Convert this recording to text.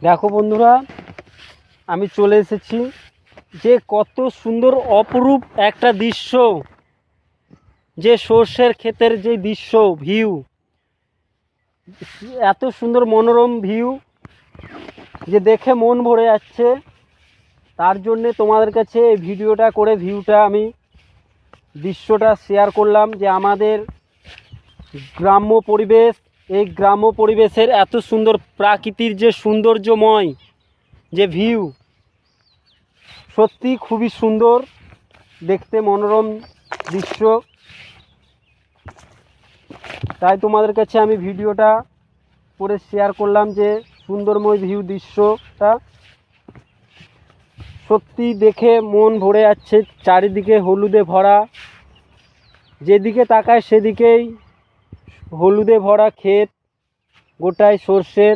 দেখো বন্ধুরা, আমি চলে এসেছি যে কত সুন্দর অপরূপ একটা দৃশ্য, যে সর্ষের ক্ষেতের যে দৃশ্য ভিউ, এত সুন্দর মনোরম ভিউ যে দেখে মন ভরে যাচ্ছে। তার জন্যে তোমাদের কাছে এই ভিডিওটা করে আমি দৃশ্যটা শেয়ার করলাম, যে আমাদের গ্রাম্য পরিবেশ, এই গ্রাম্য পরিবেশের এত সুন্দর প্রাকৃতির যে সৌন্দর্যময় যে ভিউ, সত্যি খুবই সুন্দর দেখতে, মনোরম দৃশ্য। তাই তোমাদের কাছে আমি ভিডিওটা করে শেয়ার করলাম, যে সুন্দরময় ভিউ দৃশ্যটা সত্যি দেখে মন ভরে যাচ্ছে। চারিদিকে হলুদে ভরা, যেদিকে তাকায় সেদিকেই হলুদে ভরা ক্ষেত, গোটায় সর্ষের।